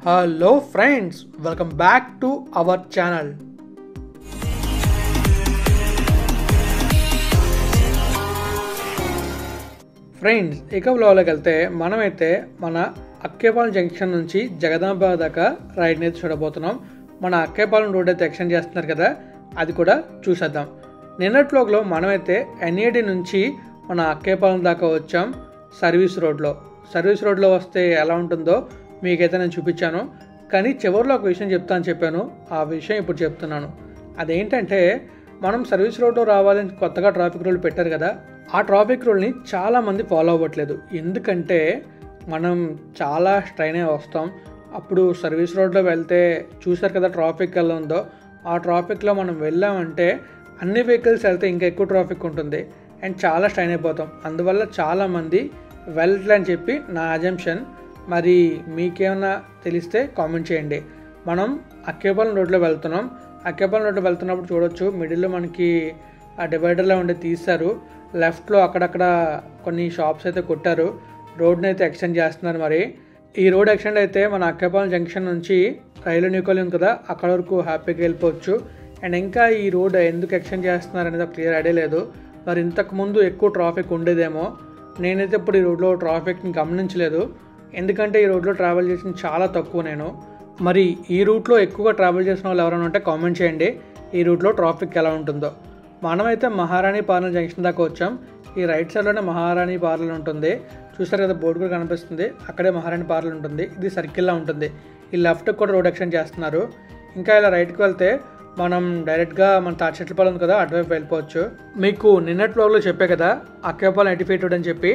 Hello friends, welcome back to our channel. Friends ఇక వ్లాగ్లోకి వెళ్తే మనమైతే మన అక్కేపాలెం జంక్షన్ నుంచి జగదాంబ దాకా రైడ్ని అయితే చూడబోతున్నాం. మన అక్కేపాలెం రోడ్ అయితే ఎక్స్టెండ్ చేస్తున్నారు కదా, అది కూడా చూసేద్దాం. నిన్నటి వ్లాగ్లో మనమైతే ఎన్ఏడి నుంచి మన అక్కేపాలెం దాకా వచ్చాం. సర్వీస్ రోడ్లో వస్తే ఎలా ఉంటుందో మీకైతే నేను చూపించాను. కానీ చివరిలో ఒక విషయం చెప్తాను చెప్పాను, ఆ విషయం ఇప్పుడు చెప్తున్నాను. అదేంటంటే మనం సర్వీస్ రోడ్లో రావాలని కొత్తగా ట్రాఫిక్ రూల్ పెట్టారు కదా, ఆ ట్రాఫిక్ రూల్ని చాలామంది ఫాలో అవ్వట్లేదు. ఎందుకంటే మనం చాలా స్ట్రైన్ అయి వస్తాం. అప్పుడు సర్వీస్ రోడ్లో వెళ్తే చూసారు కదా ట్రాఫిక్ ఎలా ఉందో, ఆ ట్రాఫిక్లో మనం వెళ్ళామంటే అన్ని వెహికల్స్ వెళ్తే ఇంకా ఎక్కువ ట్రాఫిక్ ఉంటుంది అండ్ చాలా స్ట్రైన్ అయిపోతాం. అందువల్ల చాలామంది వెళ్ళట్లని చెప్పి నా అజంప్షన్. మరి మీకేమైనా తెలిస్తే కామెంట్ చేయండి. మనం అక్కేపాలెం రోడ్లో వెళ్తున్నాం. అక్కేపాలెం రోడ్లో వెళ్తున్నప్పుడు చూడొచ్చు మిడిల్లో మనకి ఆ డివైడర్లో ఉండే తీస్తారు. లెఫ్ట్లో అక్కడక్కడ కొన్ని షాప్స్ అయితే కొట్టారు. రోడ్ని అయితే ఎక్స్టెండ్ చేస్తున్నారు. మరి ఈ రోడ్ ఎక్స్టెండ్ అయితే మన అక్కేపాలెం జంక్షన్ నుంచి రైలు న్యూకాలెం కదా, అక్కడ వరకు హ్యాపీగా వెళ్ళిపోవచ్చు. అండ్ ఇంకా ఈ రోడ్ ఎందుకు ఎక్స్టెండ్ చేస్తున్నారు అనేది ఒక క్లియర్ ఐడియా లేదు. మరి ఇంతకుముందు ఎక్కువ ట్రాఫిక్ ఉండేదేమో. నేనైతే ఇప్పుడు ఈ రోడ్లో ట్రాఫిక్ని గమనించలేదు, ఎందుకంటే ఈ రోడ్లో ట్రావెల్ చేసిన చాలా తక్కువ నేను. మరి ఈ రూట్లో ఎక్కువగా ట్రావెల్ చేసిన వాళ్ళు ఎవరైనా ఉంటే కామెంట్ చేయండి, ఈ రూట్లో ట్రాఫిక్ ఎలా ఉంటుందో. మనమైతే మహారాణి పార్లర్ జంక్షన్ దాకా వచ్చాం. ఈ రైట్ సైడ్లోనే మహారాణి పార్లర్ ఉంటుంది. చూస్తారు కదా, బోర్డు కూడా కనిపిస్తుంది, అక్కడే మహారాణి పార్లర్ ఉంటుంది. ఇది సర్కిల్లా ఉంటుంది. ఈ లెఫ్ట్కి కూడా రోడ్ ఎక్స్టెండ్ చేస్తున్నారు. ఇంకా ఇలా రైట్కి వెళ్తే మనం డైరెక్ట్గా మన తాడిచెట్లపాలెం ఉంది కదా, అటువైపు వెళ్ళిపోవచ్చు. మీకు నిన్నటి వ్లాగ్లో చెప్పే కదా అక్కేపాలెం 80 ఫీట్ రోడ్ అని చెప్పి,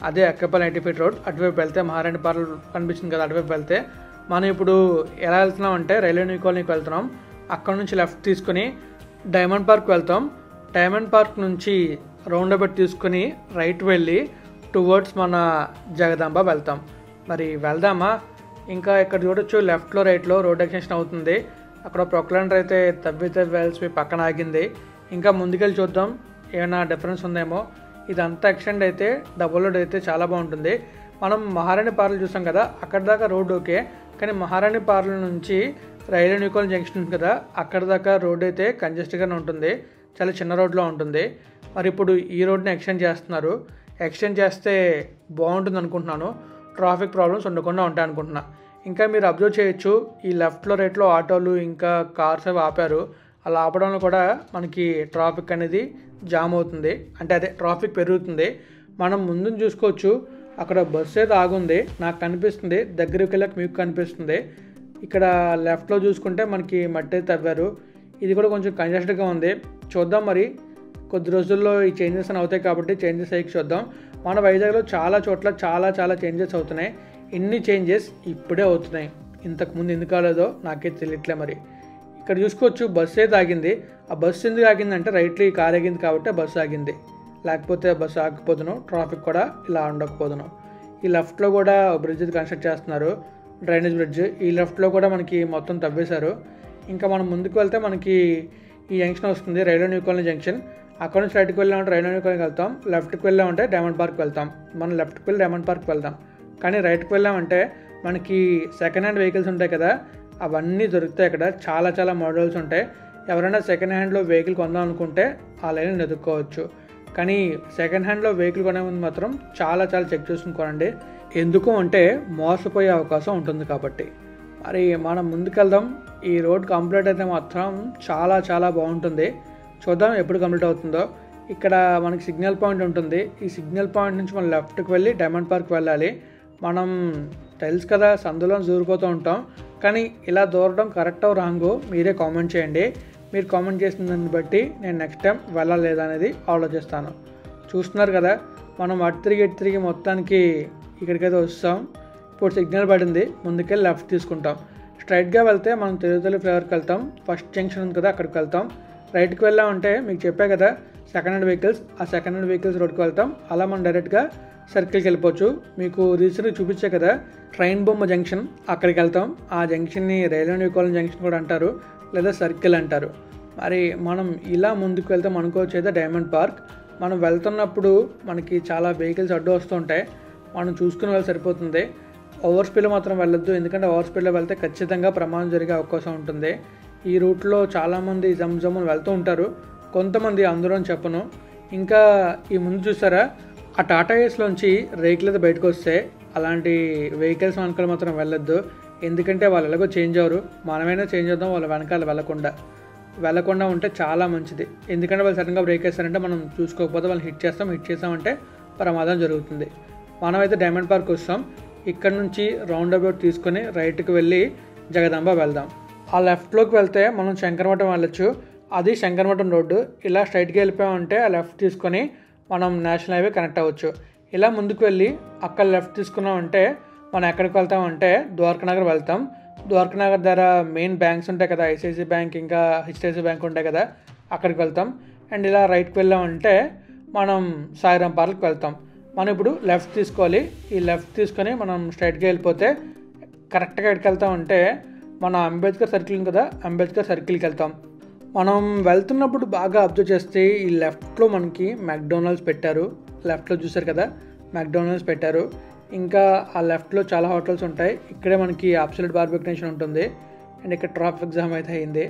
అదే అక్కేపాలెం 80 ఫీట్ రోడ్. అటువైపు వెళ్తే మహారాణి పార్లర్ కనిపిస్తుంది కదా, అటువైపు వెళ్తే మనం ఇప్పుడు ఎలా వెళ్తున్నాం అంటే రైల్వే న్యూ కాలనీకి వెళ్తున్నాం. అక్కడ నుంచి లెఫ్ట్ తీసుకుని డైమండ్ పార్క్ వెళ్తాం. డైమండ్ పార్క్ నుంచి రౌండ్ అబౌట్ తీసుకుని రైట్ వెళ్ళి టువర్డ్స్ మన జగదాంబ వెళ్తాం. మరి వెళ్దామా? ఇంకా ఇక్కడ చూడొచ్చు లెఫ్ట్లో రైట్లో రోడ్ ఎక్స్టెన్షన్ అవుతుంది. అక్కడ ప్రొక్లైనర్ అయితే తవ్వితే వెల్స్పి పక్కన ఆగింది. ఇంకా ముందుకెళ్ళి చూద్దాం ఏమైనా డిఫరెన్స్ ఉందేమో. ఇదంతా ఎక్స్టెండ్ అయితే డబుల్ రోడ్ అయితే చాలా బాగుంటుంది. మనం మహారాణి పార్లర్ చూసాం కదా, అక్కడ దాకా రోడ్ ఓకే, కానీ మహారాణి పార్లర్ నుంచి రైల్వే న్యూ కాలనీ జంక్షన్ ఉంది కదా, అక్కడ దాకా రోడ్ అయితే కంజెస్ట్గానే ఉంటుంది, చాలా చిన్న రోడ్లో ఉంటుంది. మరి ఇప్పుడు ఈ రోడ్ని ఎక్స్టెండ్ చేస్తున్నారు. ఎక్స్టెండ్ చేస్తే బాగుంటుంది అనుకుంటున్నాను, ట్రాఫిక్ ప్రాబ్లమ్స్ ఉండకుండా ఉంటాయి అనుకుంటున్నా. ఇంకా మీరు అబ్జర్వ్ చేయొచ్చు, ఈ లెఫ్ట్లో రైట్లో ఆటోలు ఇంకా కార్స్ అవి ఆపారు. అలా ఆపడంలో కూడా మనకి ట్రాఫిక్ అనేది జామ్ అవుతుంది, అంటే అదే ట్రాఫిక్ పెరుగుతుంది. మనం ముందుని చూసుకోవచ్చు, అక్కడ బస్సు అయితే ఆగుంది, నాకు కనిపిస్తుంది. దగ్గరికి వెళ్ళాక మీకు కనిపిస్తుంది. ఇక్కడ లెఫ్ట్లో చూసుకుంటే మనకి మట్టి అయితే తవ్వారు. ఇది కూడా కొంచెం కంజెస్టెడ్గా ఉంది. చూద్దాం మరి కొద్ది రోజుల్లో ఈ చేంజెస్ అని అవుతాయి కాబట్టి చేంజెస్ అయ్యి చూద్దాం. మన వైజాగ్లో చాలా చోట్ల చాలా చేంజెస్ అవుతున్నాయి. ఇన్ని చేంజెస్ ఇప్పుడే అవుతున్నాయి, ఇంతకుముందు ఎందుకు కాలేదో నాకైతే తెలియట్లే. మరి ఇక్కడ చూసుకోవచ్చు బస్సు అయితే ఆగింది. ఆ బస్సు ఎందుకు ఆగిందంటే రైట్లో ఈ కార్ ఆగింది కాబట్టి బస్సు ఆగింది, లేకపోతే బస్సు ఆగిపోతున్నాం, ట్రాఫిక్ కూడా ఇలా ఉండకపోతున్నాం. ఈ లెఫ్ట్లో కూడా బ్రిడ్జ్ కన్స్ట్రక్ట్ చేస్తున్నారు, డ్రైనేజ్ బ్రిడ్జ్. ఈ లెఫ్ట్లో కూడా మనకి మొత్తం తవ్వేశారు. ఇంకా మనం ముందుకు వెళ్తే మనకి ఈ జంక్షన్ వస్తుంది, రైల్వే న్యూ కాలనీ జంక్షన్. అక్కడ నుంచి రైట్కి వెళ్ళామంటే రైల్వే న్యూ కాలనీకి వెళ్తాం, లెఫ్ట్కి వెళ్ళామంటే డైమండ్ పార్క్ వెళ్తాం. మనం లెఫ్ట్కి వెళ్ళి డైమండ్ పార్క్ వెళ్తాం, కానీ రైట్కి వెళ్ళామంటే మనకి సెకండ్ హ్యాండ్ వెహికల్స్ ఉంటాయి కదా, అవన్నీ దొరుకుతాయి. అక్కడ చాలా మోడల్స్ ఉంటాయి. ఎవరైనా సెకండ్ హ్యాండ్లో వెహికల్ కొందాం అనుకుంటే ఆ లైన్ ఎదుర్కోవచ్చు. కానీ సెకండ్ హ్యాండ్లో వెహికల్ కొనే ముందు మాత్రం చాలా చెక్ చేసుకుని కొనండి, ఎందుకు అంటే మోసపోయే అవకాశం ఉంటుంది కాబట్టి. మరి మనం ముందుకెళ్దాం. ఈ రోడ్ కంప్లీట్ అయితే మాత్రం చాలా బాగుంటుంది. చూద్దాం ఎప్పుడు కంప్లీట్ అవుతుందో. ఇక్కడ మనకి సిగ్నల్ పాయింట్ ఉంటుంది. ఈ సిగ్నల్ పాయింట్ నుంచి మనం లెఫ్ట్కి వెళ్ళి డైమండ్ పార్క్ వెళ్ళాలి. మనం తెలుసు కదా సందులో దూరిపోతూ ఉంటాం, కానీ ఇలా దూరడం కరెక్ట్ రాంగో మీరే కామెంట్ చేయండి. మీరు కామెంట్ చేసిన దాన్ని బట్టి నేను నెక్స్ట్ టైం వెళ్ళాలి లేదా అనేది ఆలోచిస్తాను. చూస్తున్నారు కదా, మనం అటు తిరిగి మొత్తానికి ఇక్కడికైతే వస్తాం. ఇప్పుడు సిగ్నల్ పడింది, ముందుకెళ్ళి లెఫ్ట్ తీసుకుంటాం. స్ట్రైట్గా వెళ్తే మనం తెలుగుతల్లి ఫ్లైఓవర్కి వెళ్తాం. ఫస్ట్ జంక్షన్ ఉంది కదా, అక్కడికి వెళ్తాం. రైట్కి వెళ్ళామంటే మీకు చెప్పా కదా సెకండ్ హ్యాండ్ వెహికల్స్, ఆ సెకండ్ హ్యాండ్ వెహికల్స్ రోడ్కి వెళ్తాం. అలా మనం డైరెక్ట్గా సర్కిల్కి వెళ్ళిపోవచ్చు. మీకు రీసెంట్గా చూపించే కదా ట్రైన్ బొమ్మ జంక్షన్, అక్కడికి వెళ్తాం. ఆ జంక్షన్ని రైల్వే న్యూ కాలనీ జంక్షన్ కూడా అంటారు, లేదా సర్కిల్ అంటారు. మరి మనం ఇలా ముందుకు వెళ్తాం అనుకోవచ్చు అయితే డైమండ్ పార్క్. మనం వెళ్తున్నప్పుడు మనకి చాలా వెహికల్స్ అడ్డు వస్తుంటాయి, మనం చూసుకునే వాళ్ళు సరిపోతుంది. ఓవర్ స్పీడ్లో మాత్రం వెళ్ళొద్దు, ఎందుకంటే ఓవర్ స్పీడ్లో వెళ్తే ఖచ్చితంగా ప్రమాదం జరిగే అవకాశం ఉంటుంది. ఈ రూట్లో చాలామంది జమ్జమ్మని వెళ్తూ ఉంటారు, కొంతమంది అందరూ అని చెప్పను. ఇంకా ఈ ముందు చూసారా, ఆ టాటా ఏస్లోంచి రేకులతో బయటకు వస్తే అలాంటి వెహికల్స్ వెనకాల మాత్రం వెళ్ళొద్దు, ఎందుకంటే వాళ్ళు ఎలాగో చేంజ్ అవ్వరు, మనమైనా చేంజ్ అవుదాం వాళ్ళ వెనకాల వెళ్ళకుండా ఉంటే చాలా మంచిది. ఎందుకంటే వాళ్ళు సడన్గా బ్రేక్ వేస్తారంటే మనం చూసుకోకపోతే వాళ్ళు హిట్ చేస్తామంటే ప్రమాదం జరుగుతుంది. మనమైతే డైమండ్ పార్క్ వస్తాం, ఇక్కడ నుంచి రౌండ్ అబౌట్ తీసుకొని రైట్కి వెళ్ళి జగదాంబ వెళ్దాం. ఆ లెఫ్ట్లోకి వెళ్తే మనం శంకరమఠం వెళ్ళొచ్చు, అది శంకరమఠం రోడ్డు. ఇలా స్ట్రైట్కి వెళ్ళిపోయామంటే ఆ లెఫ్ట్ తీసుకొని మనం నేషనల్ హైవే కనెక్ట్ అవ్వచ్చు. ఇలా ముందుకు వెళ్ళి అక్కడ లెఫ్ట్ తీసుకున్నామంటే మనం ఎక్కడికి వెళ్తామంటే ద్వారకానగర్ వెళ్తాం. ద్వారకానగర్ దగ్గర మెయిన్ బ్యాంక్స్ ఉంటాయి కదా, ఐసిఐసిఐ బ్యాంక్ ఇంకా హెచ్డిఎఫ్సి బ్యాంక్ ఉంటాయి కదా, అక్కడికి వెళ్తాం. అండ్ ఇలా రైట్కి వెళ్ళామంటే మనం సాయిరాం పార్క్కి వెళ్తాం. మనం ఇప్పుడు లెఫ్ట్ తీసుకోవాలి, ఈ లెఫ్ట్ తీసుకొని మనం స్ట్రైట్గా వెళ్ళిపోతే కరెక్ట్గా ఎక్కడికి వెళ్తామంటే మన అంబేద్కర్ సర్కిల్ ఉంది కదా, అంబేద్కర్ సర్కిల్కి వెళ్తాం. మనం వెళ్తున్నప్పుడు బాగా అబ్జర్వ్ చేస్తే ఈ లెఫ్ట్లో మనకి మెక్డొనాల్డ్స్ పెట్టారు, లెఫ్ట్లో చూసారు కదా మెక్డొనాల్డ్స్ పెట్టారు. ఇంకా ఆ లెఫ్ట్లో చాలా హోటల్స్ ఉంటాయి, ఇక్కడే మనకి అబ్సల్యూట్ బార్బెక్యూ నేషన్ ఉంటుంది. అండ్ ఇక్కడ ట్రాఫిక్ జామ్ అయితే అయింది,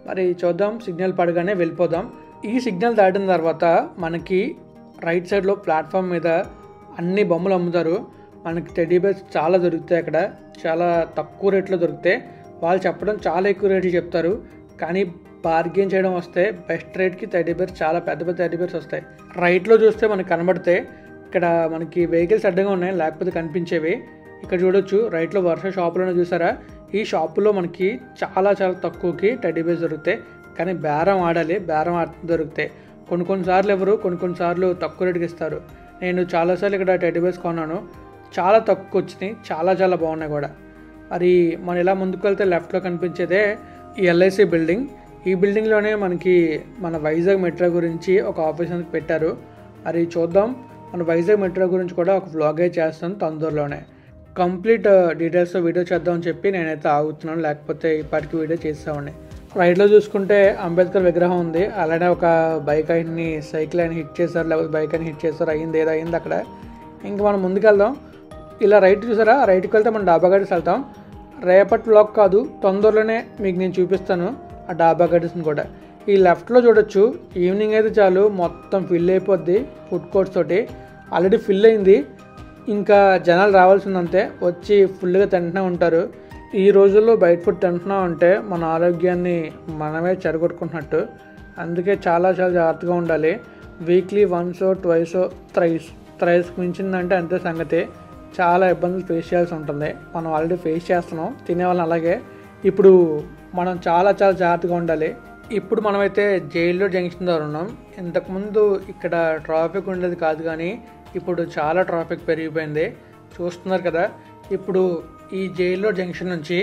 మరి చూద్దాం, సిగ్నల్ పడగానే వెళ్ళిపోదాం. ఈ సిగ్నల్ దాటిన తర్వాత మనకి రైట్ సైడ్లో ప్లాట్ఫామ్ మీద అన్ని బొమ్మలు అమ్ముతారు. మనకి టెడ్డీ బేర్స్ చాలా దొరుకుతాయి, అక్కడ చాలా తక్కువ రేట్లో దొరుకుతాయి. వాళ్ళు చెప్పడం చాలా ఎక్కువ రేట్లు చెప్తారు, కానీ బార్గెన్ చేయడం వస్తే బెస్ట్ రేట్కి టెడ్డీ బేర్స్, చాలా పెద్ద పెద్ద టెడ్డీ బేర్స్ వస్తాయి. రైట్లో చూస్తే మనకు కనబడితే ఇక్కడ మనకి వెహికల్స్ అడ్డంగా ఉన్నాయి, లేకపోతే కనిపించేవి. ఇక్కడ చూడొచ్చు రైట్లో వర్ష షాపులోనే చూసారా, ఈ షాపులో మనకి చాలా చాలా తక్కువకి టెడ్డీ బేర్స్ దొరుకుతాయి. కానీ బేరం ఆడాలి, బేరం దొరుకుతాయి. కొన్నిసార్లు ఎవరు కొన్నిసార్లు తక్కువ రేటుకి ఇస్తారు. నేను చాలాసార్లు ఇక్కడ టెడ్డీ బేర్స్ కొన్నాను, చాలా తక్కువ వచ్చినాయి, చాలా చాలా బాగున్నాయి కూడా. మరి మనం ఇలా ముందుకు వెళ్తే లెఫ్ట్లో కనిపించేదే ఈ ఎల్ఐసి బిల్డింగ్. ఈ బిల్డింగ్లోనే మనకి మన వైజాగ్ మెట్రో గురించి ఒక ఆఫీస్ అనేది పెట్టారు. మరి చూద్దాం, మన వైజాగ్ మెట్రో గురించి కూడా ఒక వ్లాగే చేస్తాను తొందరలోనే. కంప్లీట్ డీటెయిల్స్తో వీడియో చేద్దామని చెప్పి నేనైతే ఆగుతున్నాను, లేకపోతే ఇప్పటికి వీడియో చేస్తామని. రైట్లో చూసుకుంటే అంబేద్కర్ విగ్రహం ఉంది, అలానే ఒక బైక్ అయిన్ని సైకిల్ అయినా హిట్ చేశారు, లేకపోతే బైక్ అయినా హిట్ చేస్తారు, ఏదో అయింది అక్కడ. ఇంకా మనం ముందుకు వెళ్దాం. ఇలా రైట్ చూసారా, రైట్కి వెళ్తే మనం డాబా గడిస్ వెళ్తాం. రేపటి వ్లాగ్ కాదు, తొందరలోనే మీకు నేను చూపిస్తాను ఆ డాబా గడిస్ని కూడా. ఈ లెఫ్ట్లో చూడొచ్చు, ఈవినింగ్ అయితే చాలు మొత్తం ఫిల్ అయిపోద్ది ఫుడ్ కోర్ట్స్ తోటి. ఆల్రెడీ ఫిల్ అయింది, ఇంకా జనాలు రావాల్సిందంతే, వచ్చి ఫుల్గా తింటూనే ఉంటారు. ఈ రోజుల్లో బయట ఫుడ్ తింటున్నాం అంటే మన ఆరోగ్యాన్ని మనమే చెడగొట్టుకుంటున్నట్టు, అందుకే చాలా చాలా జాగ్రత్తగా ఉండాలి. వీక్లీ వన్స్ ట్వైస్ థ్రైస్ మించిందంటే అంతే సంగతి. చాలా ఇబ్బందులు ఫేస్ చేయాల్సి ఉంటుంది, మనం ఆల్రెడీ ఫేస్ చేస్తున్నాం తినేవాళ్ళని. అలాగే ఇప్పుడు మనం చాలా చాలా జాగ్రత్తగా ఉండాలి. ఇప్పుడు మనమైతే జైల్లో జంక్షన్ దగ్గర ఉన్నాం. ఇంతకుముందు ఇక్కడ ట్రాఫిక్ ఉండేది కాదు, కానీ ఇప్పుడు చాలా ట్రాఫిక్ పెరిగిపోయింది, చూస్తున్నారు కదా. ఇప్పుడు ఈ జైల్లో జంక్షన్ నుంచి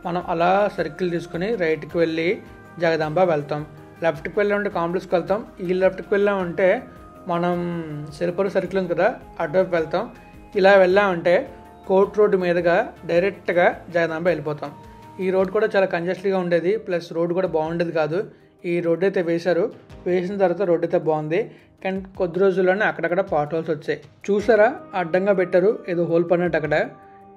మనం అలా సర్కిల్ తీసుకుని రైట్కి వెళ్ళి జగదాంబ వెళ్తాం. లెఫ్ట్కి వెళ్ళామంటే కాంప్లెక్స్కి వెళ్తాం. ఈ లెఫ్ట్కి వెళ్ళామంటే మనం సిరిపురం సర్కిల్ ఉంది కదా, అటువైపు వెళ్తాం. ఇలా వెళ్ళామంటే కోర్ట్ రోడ్డు మీదుగా డైరెక్ట్గా జగదాంబ వెళ్ళిపోతాం. ఈ రోడ్ కూడా చాలా కంజెస్ట్గా ఉండేది, ప్లస్ రోడ్ కూడా బాగుండేది కాదు. ఈ రోడ్ అయితే వేసిన తర్వాత రోడ్ అయితే బాగుంది, కానీ కొద్ది రోజుల్లోనే అక్కడక్కడ పాట్ హోల్స్ వచ్చాయి. చూసారా, అడ్డంగా పెట్టారు, ఏదో హోల్ పడినట్టు అక్కడ.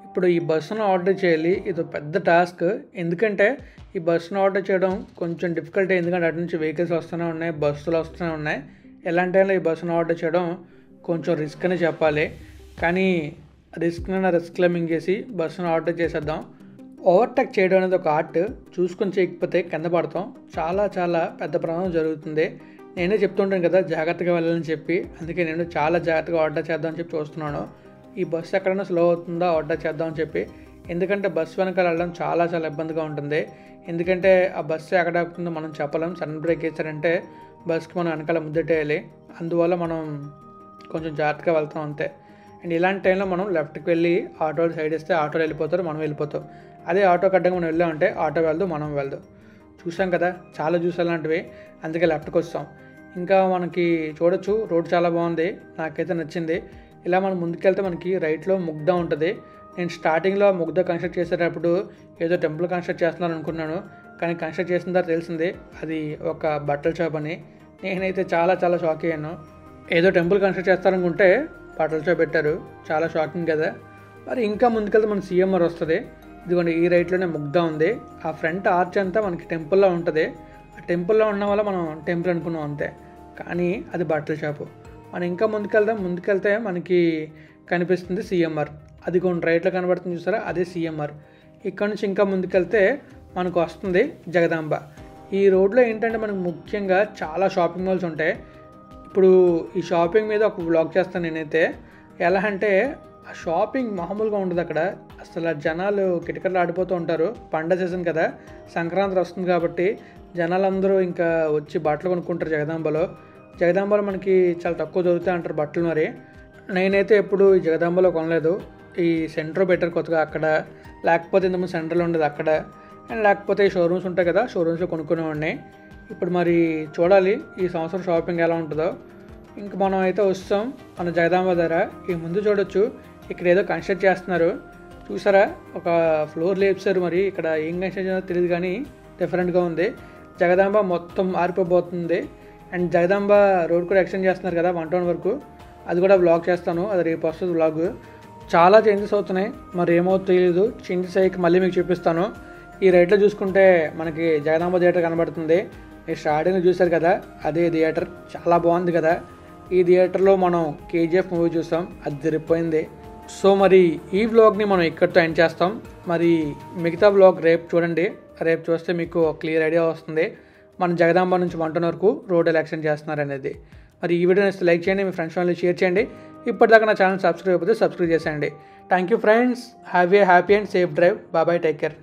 ఇప్పుడు ఈ బస్సును ఆర్డర్ చేయాలి, ఇది పెద్ద టాస్క్. ఎందుకంటే ఈ బస్సును ఆర్డర్ చేయడం కొంచెం డిఫికల్ట్, ఎందుకంటే అటు నుంచి వెహికల్స్ వస్తూనే ఉన్నాయి, బస్సులు వస్తూనే ఉన్నాయి. ఎలాంటి టైంలో ఈ బస్సును ఆర్డర్ చేయడం కొంచెం రిస్క్ అని చెప్పాలి, కానీ రిస్క్లో మింగేసి బస్సును ఆర్డర్ చేసేద్దాం. ఓవర్టేక్ చేయడం అనేది ఒక ఆర్ట్, చూసుకొని చేయకపోతే కింద పడతాం, చాలా చాలా పెద్ద ప్రమాదం జరుగుతుంది. నేనే చెప్తుంటాను కదా జాగ్రత్తగా వెళ్ళాలని చెప్పి, అందుకే నేను చాలా జాగ్రత్తగా ఆర్డర్ చేద్దామని చెప్పి చూస్తున్నాను. ఈ బస్సు ఎక్కడైనా స్లో అవుతుందా ఆర్డర్ చేద్దామని చెప్పి, ఎందుకంటే బస్సు వెనకాల వెళ్ళడం చాలా చాలా ఇబ్బందిగా ఉంటుంది. ఎందుకంటే ఆ బస్సు ఎక్కడ ఆగుతుందో మనం చెప్పలేం, సడన్ బ్రేక్ వేసారంటే బస్సుకి మనం వెనకాల ముద్దెట్టేయాలి, అందువల్ల మనం కొంచెం జాగ్రత్తగా వెళ్తాం అంతే. అండ్ ఇలాంటి టైంలో మనం లెఫ్ట్కి వెళ్ళి ఆటోలు సైడ్ ఇస్తే ఆటోలు వెళ్ళిపోతారు, మనం వెళ్ళిపోతాం. అదే ఆటో కట్టగా మనం వెళ్ళామంటే ఆటో వెళ్దాం, మనం వెళ్దాం. చూసాం కదా, చాలా చూసాం అలాంటివి, అందుకే లెఫ్ట్కి వస్తాం. ఇంకా మనకి చూడొచ్చు రోడ్ చాలా బాగుంది, నాకైతే నచ్చింది. ఇలా మనం ముందుకెళ్తే మనకి రైట్లో ముగ్ధ ఉంటుంది. నేను స్టార్టింగ్లో ముగ్ధ కన్స్ట్రక్ట్ చేసేటప్పుడు ఏదో టెంపుల్ కన్స్ట్రక్ట్ చేస్తున్నారు అనుకున్నాను, కానీ కన్స్ట్రక్ట్ చేసిన తర్వాత తెలిసింది అది ఒక బట్టల షాప్ అని. నేనైతే చాలా చాలా షాక్ అయ్యాను. ఏదో టెంపుల్ కన్స్ట్రక్ట్ చేస్తారనుకుంటే బట్టల షాప్ పెట్టారు, చాలా షాకింగ్ కదా. మరి ఇంకా ముందుకెళ్తే మన సీఎంఆర్ వస్తుంది. ఇదిగోండి ఈ రైట్లోనే ముగ్ధా ఉంది. ఆ ఫ్రంట్ ఆర్చ్ అంతా మనకి టెంపుల్లో ఉంటుంది. ఆ టెంపుల్లో ఉన్న వల్ల మనం టెంపుల్ అనుకున్నాం అంతే, కానీ అది బట్టల షాపు. మనం ఇంకా ముందుకెళ్తే మనకి కనిపిస్తుంది సీఎంఆర్. అది కొన్ని రైట్లో కనబడుతుంది చూసారా, అదే సీఎంఆర్. ఇక్కడ నుంచి ఇంకా ముందుకెళ్తే మనకు వస్తుంది జగదాంబ. ఈ రోడ్లో ఏంటంటే మనకు ముఖ్యంగా చాలా షాపింగ్ మాల్స్ ఉంటాయి. ఇప్పుడు ఈ షాపింగ్ మీద ఒక వ్లాగ్ చేస్తాను నేనైతే. ఎలా అంటే ఆ షాపింగ్ మామూలుగా ఉండదు అక్కడ. అసలు జనాలు కిటకలు ఆడిపోతూ ఉంటారు. పండగ సీజన్ కదా, సంక్రాంతి వస్తుంది కాబట్టి జనాలందరూ ఇంకా వచ్చి బట్టలు కొనుక్కుంటారు జగదాంబలో మనకి చాలా తక్కువ దొరుకుతాయి అంటారు బట్టలు. మరి నేనైతే ఎప్పుడు ఈ జగదాంబలో కొనలేదు. ఈ సెంటర్ బెటర్ కొత్తగా అక్కడ, లేకపోతే ఇంతకుముందు సెంటర్లో ఉండేది అక్కడ, అండ్ లేకపోతే షోరూమ్స్ ఉంటాయి కదా, షోరూమ్స్లో కొనుక్కునేవాడిని. ఇప్పుడు మరి చూడాలి ఈ సంవత్సరం షాపింగ్ ఎలా ఉంటుందో. ఇంక మనం అయితే వస్తాం మన జగదాంబ దగ్గర. ఈ ముందు చూడొచ్చు, ఇక్కడ ఏదో కన్స్ట్రక్ట్ చేస్తున్నారు చూసారా, ఒక ఫ్లోర్ లేపుసారు. మరి ఇక్కడ ఏం కన్స్ట్రక్ట్ చేయాలో తెలియదు కానీ డిఫరెంట్గా ఉంది. జగదాంబ మొత్తం ఆరిపోబోతుంది. అండ్ జగదాంబ రోడ్ కూడా ఎక్స్టెండ్ చేస్తున్నారు కదా 1 టౌన్ వరకు, అది కూడా బ్లాగ్ చేస్తాను, అది రేపు వస్తుంది బ్లాగ్. చాలా చేంజెస్ అవుతున్నాయి, మరి ఏమవుతుందో తెలియదు. చేంజెస్ అయ్యాక మళ్ళీ మీకు చూపిస్తాను. ఈ రైట్లో చూసుకుంటే మనకి జగదాంబ థియేటర్ కనబడుతుంది. మీరు స్టార్టింగ్ చూశారు కదా, అదే థియేటర్, చాలా బాగుంది కదా. ఈ థియేటర్లో మనం కేజీఎఫ్ మూవీ చూస్తాం, అది జరిగిపోయింది. సో మరి ఈ వ్లాగ్ని మనం ఇక్కడితో ఎండ్ చేస్తాం. మరి మిగతా వ్లాగ్ రేపు చూడండి. రేపు చూస్తే మీకు క్లియర్ ఐడియా వస్తుంది మన జగదాంబ నుంచి 1 టౌన్ వరకు రోడ్ ఎలక్షన్ చేస్తున్నారు అనేది. మరి ఈ వీడియోని లైక్ చేయండి, మీ ఫ్రెండ్స్ వాళ్ళని షేర్ చేయండి. ఇప్పటిదాకా నా ఛానల్ సబ్స్క్రైబ్ అయిపోతే సబ్స్క్రైబ్ చేసేయండి. Thank you friends, have a happy and safe drive. Bye, take care.